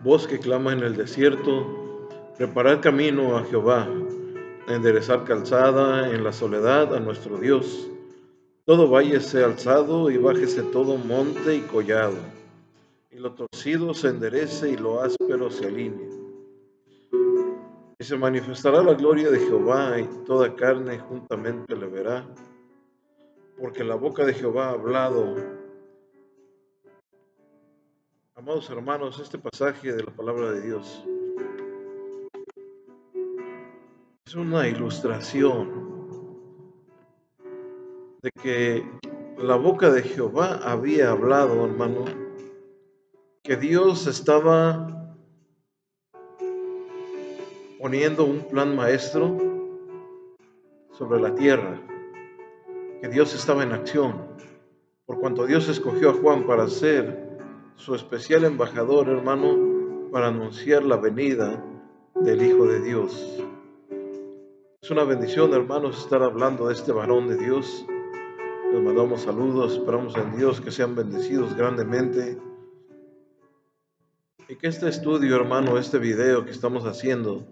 Voz que clama en el desierto, preparad camino a Jehová, enderezar calzada en la soledad a nuestro Dios. Todo valle sea alzado y bájese todo monte y collado, y lo torcido se enderece y lo áspero se alinee. Y se manifestará la gloria de Jehová y toda carne juntamente le verá, porque la boca de Jehová ha hablado. Amados hermanos, este pasaje de la palabra de Dios es una ilustración de que la boca de Jehová había hablado, hermano, que Dios estaba poniendo un plan maestro sobre la tierra, que Dios estaba en acción, por cuanto Dios escogió a Juan para ser su especial embajador, hermano, para anunciar la venida del Hijo de Dios. Es una bendición, hermanos, estar hablando de este varón de Dios. Les mandamos saludos, esperamos en Dios que sean bendecidos grandemente y que este estudio, hermano, este video que estamos haciendo,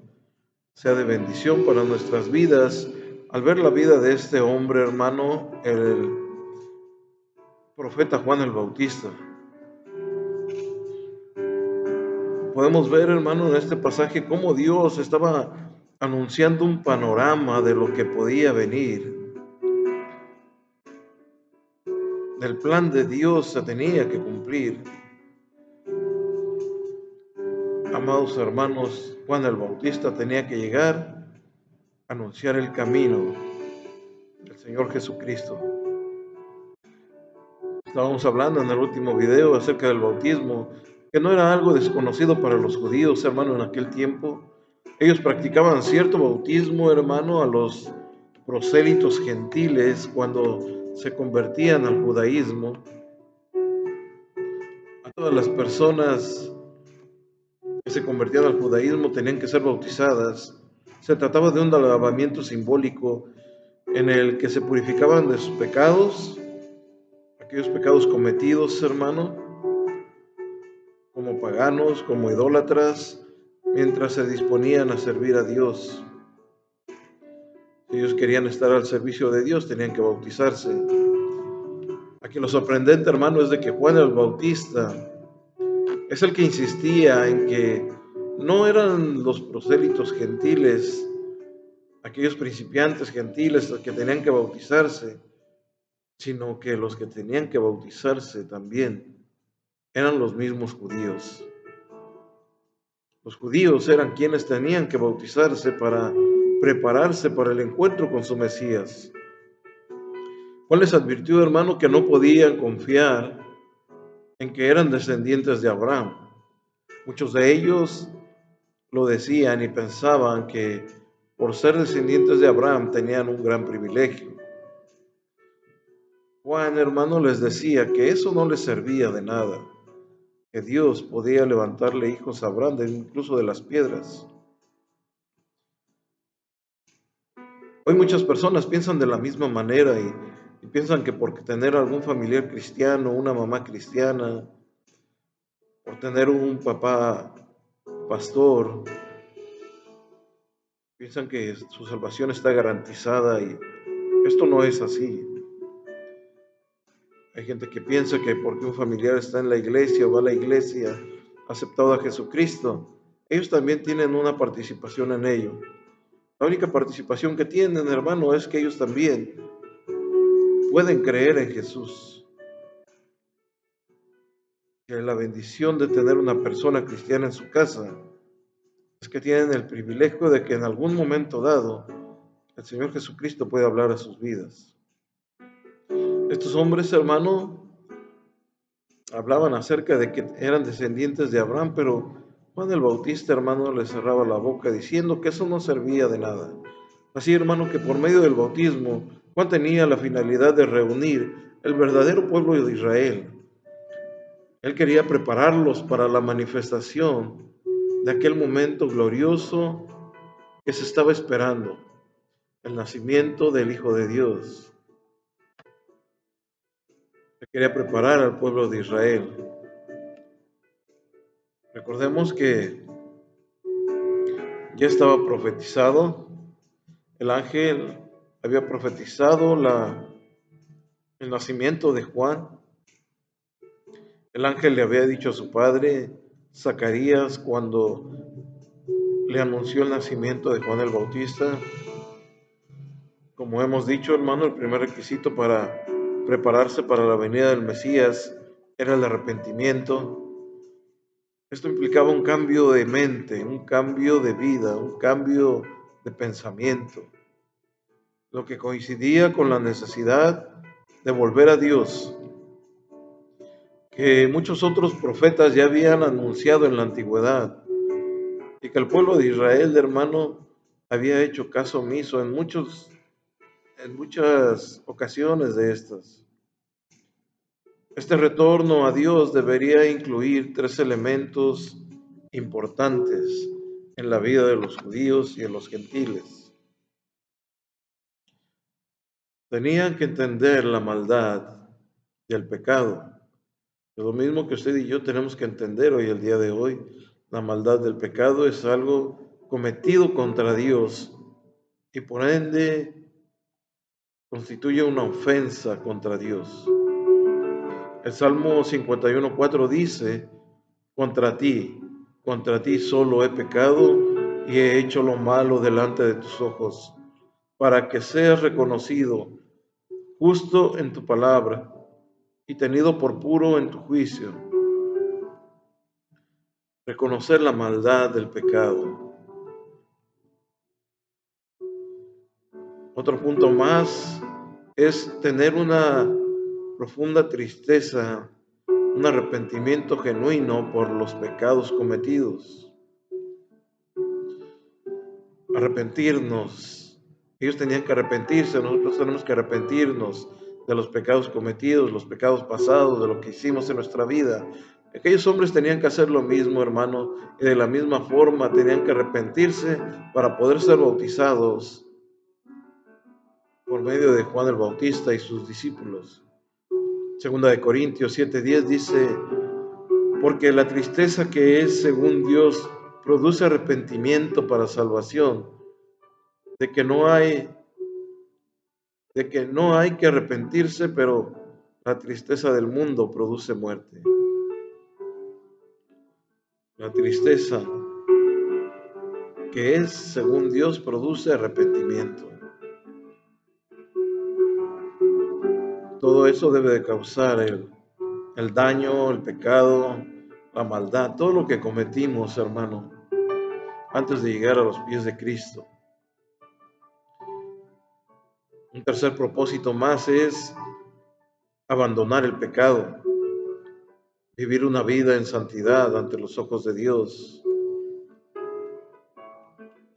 sea de bendición para nuestras vidas. Al ver la vida de este hombre, hermano, el profeta Juan el Bautista, podemos ver, hermano, en este pasaje cómo Dios estaba anunciando un panorama de lo que podía venir. El plan de Dios se tenía que cumplir. Amados hermanos, Juan el Bautista tenía que llegar a anunciar el camino del Señor Jesucristo. Estábamos hablando en el último video acerca del bautismo, que no era algo desconocido para los judíos, hermano, en aquel tiempo. Ellos practicaban cierto bautismo, hermano, a los prosélitos gentiles cuando se convertían al judaísmo. A todas las personas que se convertían al judaísmo tenían que ser bautizadas. Se trataba de un lavamiento simbólico en el que se purificaban de sus pecados, aquellos pecados cometidos, hermano, como paganos, como idólatras, mientras se disponían a servir a Dios. Si ellos querían estar al servicio de Dios, tenían que bautizarse. Aquí lo sorprendente, hermano, es de que Juan el Bautista es el que insistía en que no eran los prosélitos gentiles, aquellos principiantes gentiles los que tenían que bautizarse, sino que los que tenían que bautizarse también eran los mismos judíos. Los judíos eran quienes tenían que bautizarse para prepararse para el encuentro con su Mesías. Juan les advirtió, hermano, que no podían confiar en que eran descendientes de Abraham. Muchos de ellos lo decían y pensaban que por ser descendientes de Abraham tenían un gran privilegio. Juan, hermano, les decía que eso no les servía de nada, que Dios podía levantarle hijos a Abraham incluso de las piedras. Hoy muchas personas piensan de la misma manera y piensan que por tener algún familiar cristiano, una mamá cristiana, por tener un papá pastor, piensan que su salvación está garantizada y esto no es así. Hay gente que piensa que porque un familiar está en la iglesia o va a la iglesia, ha aceptado a Jesucristo, ellos también tienen una participación en ello. La única participación que tienen, hermano, es que ellos también pueden creer en Jesús. Que la bendición de tener una persona cristiana en su casa es que tienen el privilegio de que en algún momento dado el Señor Jesucristo puede hablar a sus vidas. Estos hombres, hermano, hablaban acerca de que eran descendientes de Abraham, pero Juan el Bautista, hermano, les cerraba la boca diciendo que eso no servía de nada. Así, hermano, que por medio del bautismo, Juan tenía la finalidad de reunir el verdadero pueblo de Israel. Él quería prepararlos para la manifestación de aquel momento glorioso que se estaba esperando, el nacimiento del Hijo de Dios. Él quería preparar al pueblo de Israel. Recordemos que ya estaba profetizado, el ángel había profetizado el nacimiento de Juan. El ángel le había dicho a su padre, Zacarías, cuando le anunció el nacimiento de Juan el Bautista. Como hemos dicho, hermano, el primer requisito para prepararse para la venida del Mesías era el arrepentimiento. Esto implicaba un cambio de mente, un cambio de vida, un cambio de pensamiento, lo que coincidía con la necesidad de volver a Dios, que muchos otros profetas ya habían anunciado en la antigüedad, y que el pueblo de Israel, hermano, había hecho caso omiso en muchas ocasiones de estas. Este retorno a Dios debería incluir tres elementos importantes en la vida de los judíos y de los gentiles. Tenían que entender la maldad y el pecado. Es lo mismo que usted y yo tenemos que entender hoy, el día de hoy. La maldad del pecado es algo cometido contra Dios y por ende constituye una ofensa contra Dios. El Salmo 51:4 dice, contra ti solo he pecado y he hecho lo malo delante de tus ojos, para que seas reconocido justo en tu palabra y tenido por puro en tu juicio. Reconocer la maldad del pecado. Otro punto más es tener una profunda tristeza, un arrepentimiento genuino por los pecados cometidos. Arrepentirnos. Ellos tenían que arrepentirse, nosotros tenemos que arrepentirnos de los pecados cometidos, los pecados pasados, de lo que hicimos en nuestra vida. Aquellos hombres tenían que hacer lo mismo, hermano, y de la misma forma tenían que arrepentirse para poder ser bautizados por medio de Juan el Bautista y sus discípulos. Segunda de Corintios 7:10 dice, porque la tristeza que es según Dios produce arrepentimiento para salvación, de que no hay que arrepentirse, pero la tristeza del mundo produce muerte. La tristeza que es según Dios produce arrepentimiento. Todo eso debe de causar el daño, el pecado, la maldad, todo lo que cometimos, hermano, antes de llegar a los pies de Cristo. Un tercer propósito más es abandonar el pecado, vivir una vida en santidad ante los ojos de Dios.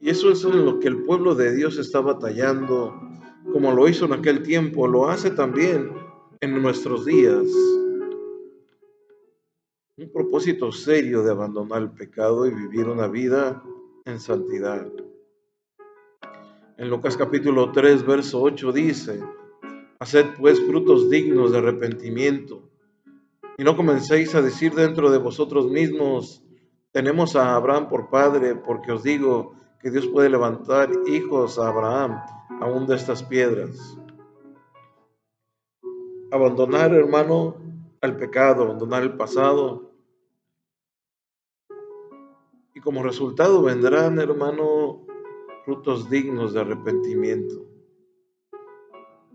Y eso es en lo que el pueblo de Dios está batallando, como lo hizo en aquel tiempo, lo hace también en nuestros días. Un propósito serio de abandonar el pecado y vivir una vida en santidad. En Lucas capítulo 3, verso 8 dice, haced pues frutos dignos de arrepentimiento, y no comencéis a decir dentro de vosotros mismos, tenemos a Abraham por padre, porque os digo que Dios puede levantar hijos a Abraham aún de estas piedras. Abandonar, hermano, al pecado, abandonar el pasado, y como resultado vendrán, hermano, frutos dignos de arrepentimiento.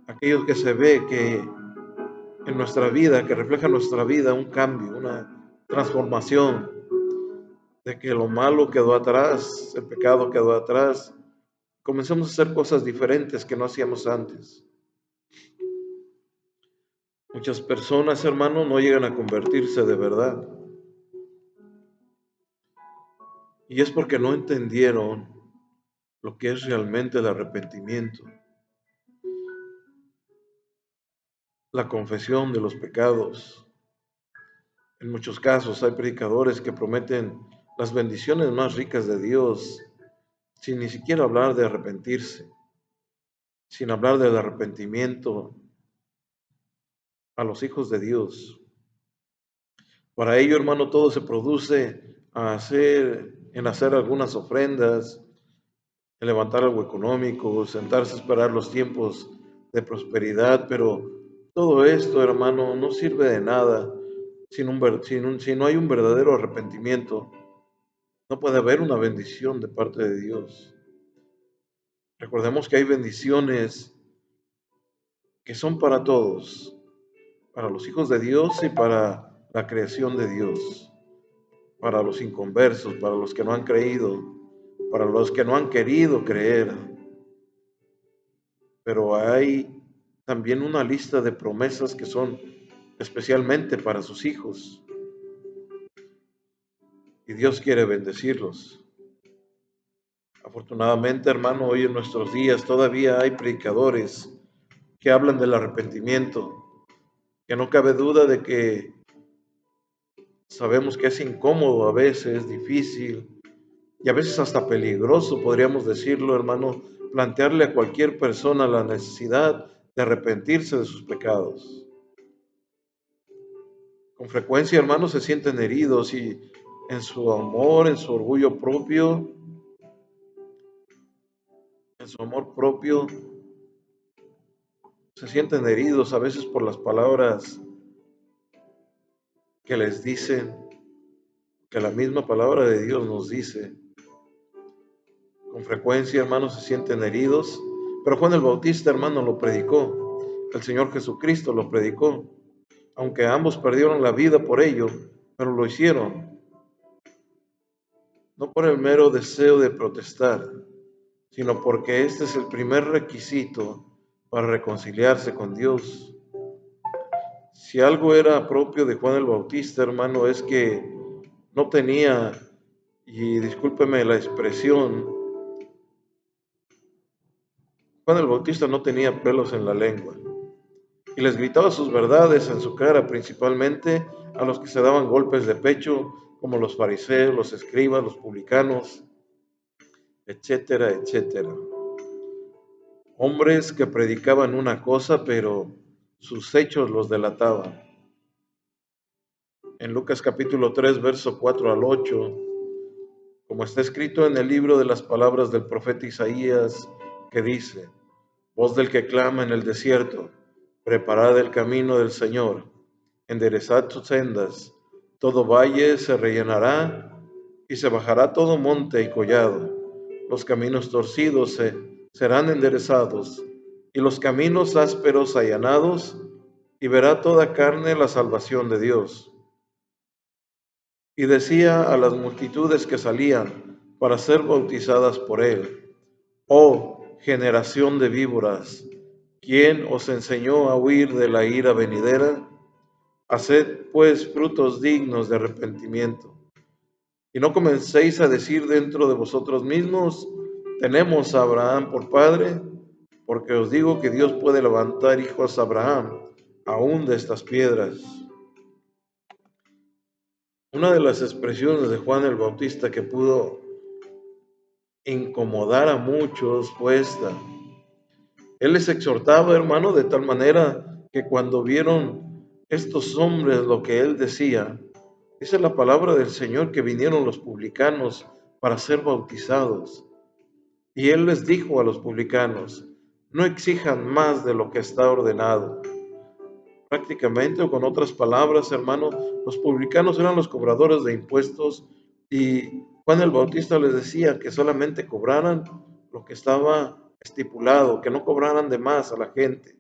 Aquellos que se ve que en nuestra vida, que refleja en nuestra vida un cambio, una transformación, de que lo malo quedó atrás, el pecado quedó atrás, comenzamos a hacer cosas diferentes que no hacíamos antes. Muchas personas, hermano, no llegan a convertirse de verdad. Y es porque no entendieron lo que es realmente el arrepentimiento, la confesión de los pecados. En muchos casos hay predicadores que prometen las bendiciones más ricas de Dios sin ni siquiera hablar de arrepentirse, sin hablar del arrepentimiento a los hijos de Dios. Para ello, hermano, todo se produce en hacer algunas ofrendas, en levantar algo económico, sentarse a esperar los tiempos de prosperidad, pero todo esto, hermano, no sirve de nada si no hay un verdadero arrepentimiento. No puede haber una bendición de parte de Dios. Recordemos que hay bendiciones que son para todos, para los hijos de Dios y para la creación de Dios, para los inconversos, para los que no han creído, para los que no han querido creer. Pero hay también una lista de promesas que son especialmente para sus hijos y Dios quiere bendecirlos. Afortunadamente, hermano, hoy en nuestros días todavía hay predicadores que hablan del arrepentimiento, que no cabe duda de que sabemos que es incómodo a veces, difícil y a veces hasta peligroso, podríamos decirlo, hermano, plantearle a cualquier persona la necesidad de arrepentirse de sus pecados. Con frecuencia, hermanos, se sienten heridos y en su amor, en su amor propio, se sienten heridos a veces por las palabras que les dicen, que la misma palabra de Dios nos dice. Con frecuencia, hermanos, se sienten heridos, pero Juan el Bautista, hermano, lo predicó. El Señor Jesucristo lo predicó, aunque ambos perdieron la vida por ello, pero lo hicieron, no por el mero deseo de protestar, sino porque este es el primer requisito para reconciliarse con Dios. Si algo era propio de Juan el Bautista, hermano, es que no tenía, y discúlpeme la expresión, Juan el Bautista no tenía pelos en la lengua y les gritaba sus verdades en su cara, principalmente a los que se daban golpes de pecho, como los fariseos, los escribas, los publicanos, etcétera, etcétera. Hombres que predicaban una cosa, pero sus hechos los delataban. En Lucas capítulo 3, verso 4 al 8, como está escrito en el libro de las palabras del profeta Isaías, que dice: voz del que clama en el desierto, preparad el camino del Señor, enderezad sus sendas, todo valle se rellenará y se bajará todo monte y collado, los caminos torcidos serán enderezados y los caminos ásperos allanados, y verá toda carne la salvación de Dios. Y decía a las multitudes que salían para ser bautizadas por él: oh generación de víboras, ¿quién os enseñó a huir de la ira venidera? Haced pues frutos dignos de arrepentimiento. Y no comencéis a decir dentro de vosotros mismos: tenemos a Abraham por padre, porque os digo que Dios puede levantar hijos a Abraham aún de estas piedras. Una de las expresiones de Juan el Bautista que pudo incomodar a muchos fue esta. Él les exhortaba, hermano, de tal manera que cuando vieron estos hombres lo que él decía, dice la palabra del Señor que vinieron los publicanos para ser bautizados. Y él les dijo a los publicanos: no exijan más de lo que está ordenado. Prácticamente, o con otras palabras, hermano, los publicanos eran los cobradores de impuestos y Juan el Bautista les decía que solamente cobraran lo que estaba estipulado, que no cobraran de más a la gente.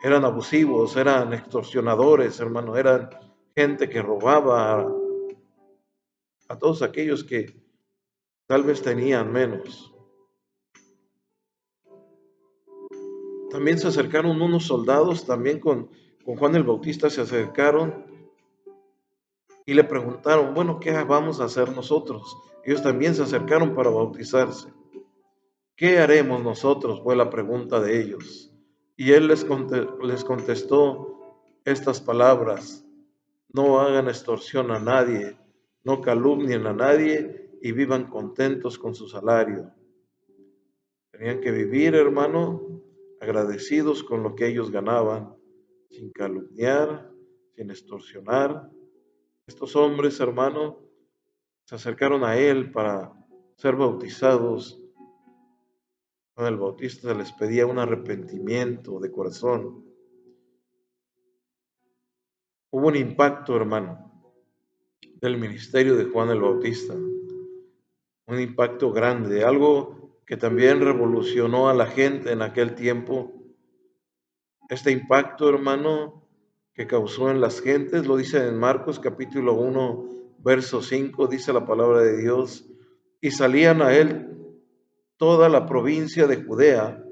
Eran abusivos, eran extorsionadores, hermano, eran gente que robaba a todos aquellos que tal vez tenían menos. También se acercaron unos soldados, también con Juan el Bautista se acercaron y le preguntaron: bueno, ¿qué vamos a hacer nosotros? Ellos también se acercaron para bautizarse. ¿Qué haremos nosotros?, fue la pregunta de ellos. Y él les contestó estas palabras: no hagan extorsión a nadie, no calumnien a nadie y vivan contentos con su salario. Tenían que vivir, hermano, agradecidos con lo que ellos ganaban, sin calumniar, sin extorsionar. Estos hombres, hermano, se acercaron a él para ser bautizados. Juan el Bautista les pedía un arrepentimiento de corazón. Hubo un impacto, hermano, del ministerio de Juan el Bautista, un impacto grande, algo que también revolucionó a la gente en aquel tiempo. Este impacto, hermano, que causó en las gentes, lo dice en Marcos capítulo 1, verso 5, dice la palabra de Dios, y salían a él toda la provincia de Judea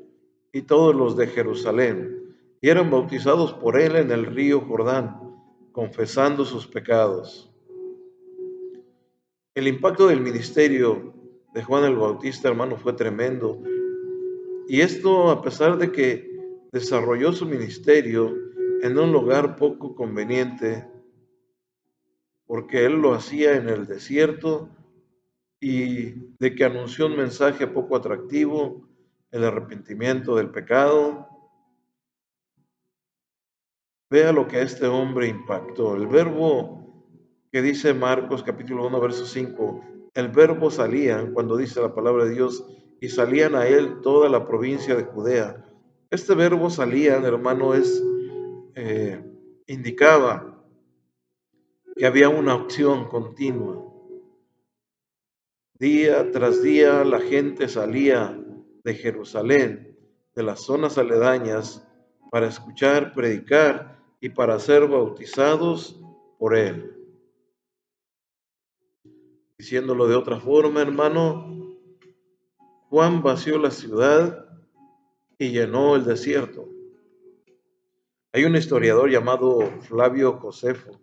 y todos los de Jerusalén, y eran bautizados por él en el río Jordán, confesando sus pecados. El impacto del ministerio de Juan el Bautista, hermano, fue tremendo. Y esto a pesar de que desarrolló su ministerio en un lugar poco conveniente, porque él lo hacía en el desierto y de que anunció un mensaje poco atractivo, el arrepentimiento del pecado. Vea lo que este hombre impactó. El verbo que dice Marcos capítulo 1, verso 5, el verbo salía, cuando dice la palabra de Dios, y salían a él toda la provincia de Judea. Este verbo salían, hermano, eh, indicaba que había una acción continua. Día tras día la gente salía de Jerusalén, de las zonas aledañas, para escuchar, predicar y para ser bautizados por él. Diciéndolo de otra forma, hermano, Juan vació la ciudad y llenó el desierto. Hay un historiador llamado Flavio Josefo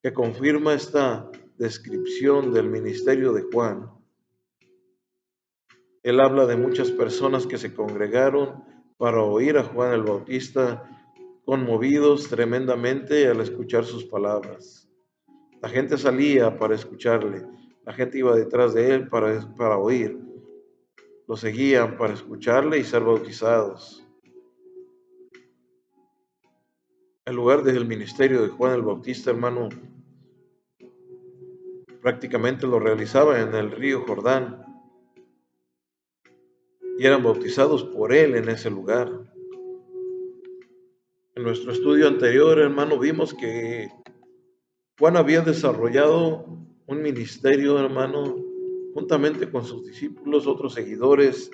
que confirma esta descripción del ministerio de Juan. Él habla de muchas personas que se congregaron para oír a Juan el Bautista, conmovidos tremendamente al escuchar sus palabras. La gente salía para escucharle, la gente iba detrás de él para oír, lo seguían para escucharle y ser bautizados. El lugar del ministerio de Juan el Bautista, hermano, prácticamente lo realizaba en el río Jordán y eran bautizados por él en ese lugar. En nuestro estudio anterior, hermano, vimos que Juan había desarrollado un ministerio, hermano, juntamente con sus discípulos, otros seguidores,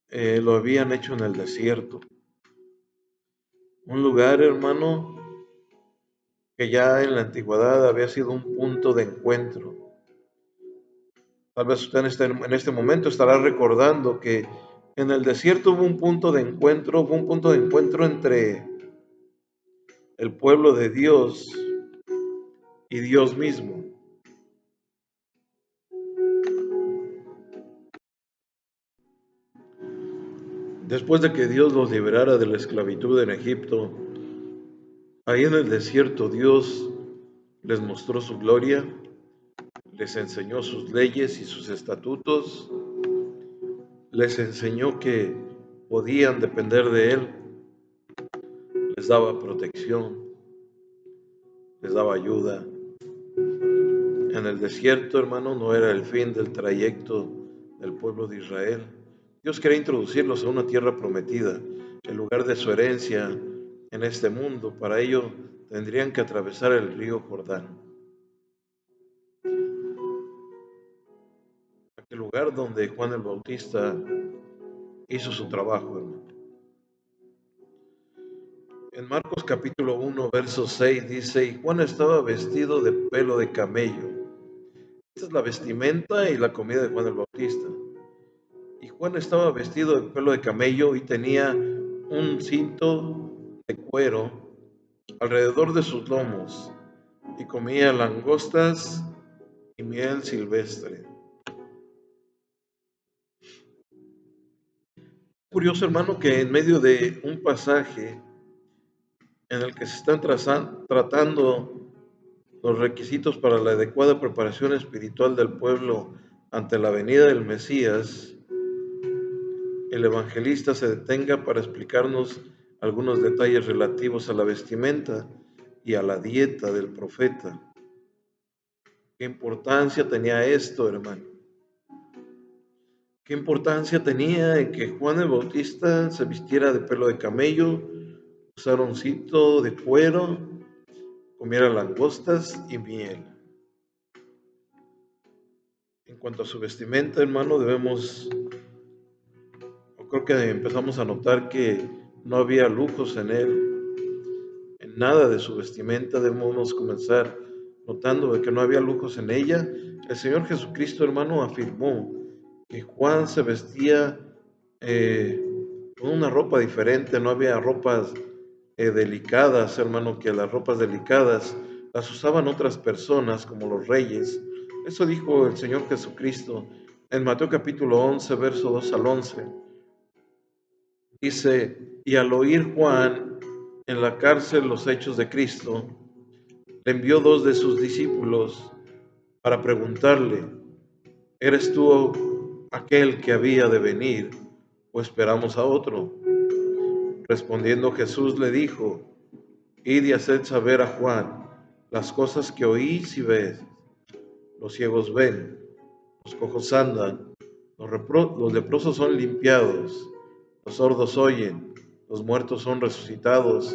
lo habían hecho en el desierto. Un lugar, hermano, que ya en la antigüedad había sido un punto de encuentro. Tal vez usted en este momento estará recordando que en el desierto hubo un punto de encuentro entre el pueblo de Dios y Dios mismo. Después de que Dios los liberara de la esclavitud en Egipto, ahí en el desierto Dios les mostró su gloria, les enseñó sus leyes y sus estatutos, les enseñó que podían depender de Él, les daba protección, les daba ayuda. En el desierto, hermano, no era el fin del trayecto del pueblo de Israel. Dios quería introducirlos a una tierra prometida, el lugar de su herencia en este mundo. Para ello tendrían que atravesar el río Jordán. Aquel lugar donde Juan el Bautista hizo su trabajo, hermano. En Marcos capítulo 1, verso 6 dice, y Juan estaba vestido de pelo de camello. Esta es la vestimenta y la comida de Juan el Bautista. Y Juan estaba vestido de pelo de camello y tenía un cinto de cuero alrededor de sus lomos y comía langostas y miel silvestre. Curioso, hermano, que en medio de un pasaje en el que se están tratando los requisitos para la adecuada preparación espiritual del pueblo ante la venida del Mesías, el evangelista se detenga para explicarnos algunos detalles relativos a la vestimenta y a la dieta del profeta, ¿Qué importancia tenía esto, hermano? ¿Qué importancia tenía en que Juan el Bautista se vistiera de pelo de camello, usara un cinto de cuero, comiera langostas y miel? En cuanto a su vestimenta, hermano, creo que empezamos a notar que no había lujos en él, en nada de su vestimenta. Debemos comenzar notando de que no había lujos en ella. El Señor Jesucristo, hermano, afirmó que Juan se vestía con una ropa diferente, no había ropas delicadas, hermano, que las ropas delicadas las usaban otras personas como los reyes. Eso dijo el Señor Jesucristo en Mateo capítulo 11, verso 2 al 11. Dice, y al oír Juan en la cárcel los hechos de Cristo, le envió dos de sus discípulos para preguntarle, ¿eres tú aquel que había de venir o esperamos a otro? Respondiendo Jesús le dijo, id y haced saber a Juan las cosas que oís y ves. Los ciegos ven, los cojos andan, los leprosos son limpiados, los sordos oyen, los muertos son resucitados,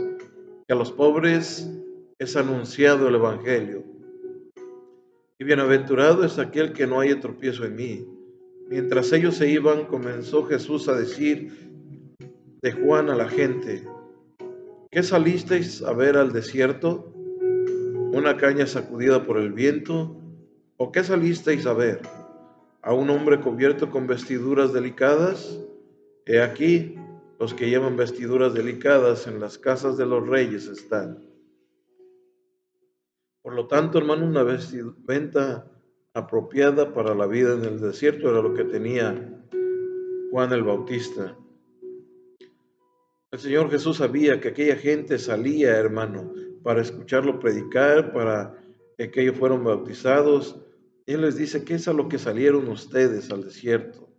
que a los pobres es anunciado el Evangelio. Y bienaventurado es aquel que no haya tropiezo en mí. Mientras ellos se iban, comenzó Jesús a decir de Juan a la gente, ¿qué salisteis a ver al desierto? ¿Una caña sacudida por el viento? ¿O qué salisteis a ver? ¿A un hombre cubierto con vestiduras delicadas? He aquí, los que llevan vestiduras delicadas en las casas de los reyes están. Por lo tanto, hermano, una vestimenta apropiada para la vida en el desierto era lo que tenía Juan el Bautista. El Señor Jesús sabía que aquella gente salía, hermano, para escucharlo predicar, para que ellos fueron bautizados. Y Él les dice, ¿qué es a lo que salieron ustedes al desierto?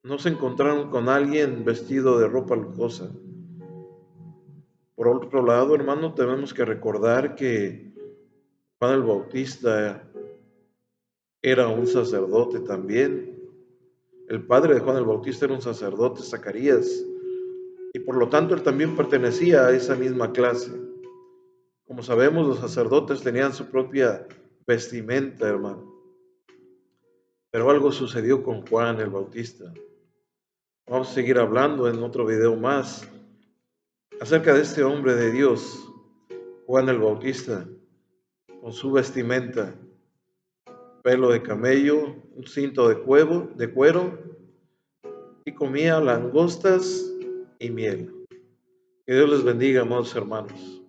No se encontraron con alguien vestido de ropa lujosa. Por otro lado, hermano, tenemos que recordar que Juan el Bautista era un sacerdote también. El padre de Juan el Bautista era un sacerdote, Zacarías, y por lo tanto él también pertenecía a esa misma clase. Como sabemos, los sacerdotes tenían su propia vestimenta, hermano. Pero algo sucedió con Juan el Bautista. Vamos a seguir hablando en otro video más acerca de este hombre de Dios, Juan el Bautista, con su vestimenta, pelo de camello, un cinto de cuero, y comía langostas y miel. Que Dios les bendiga, amados hermanos.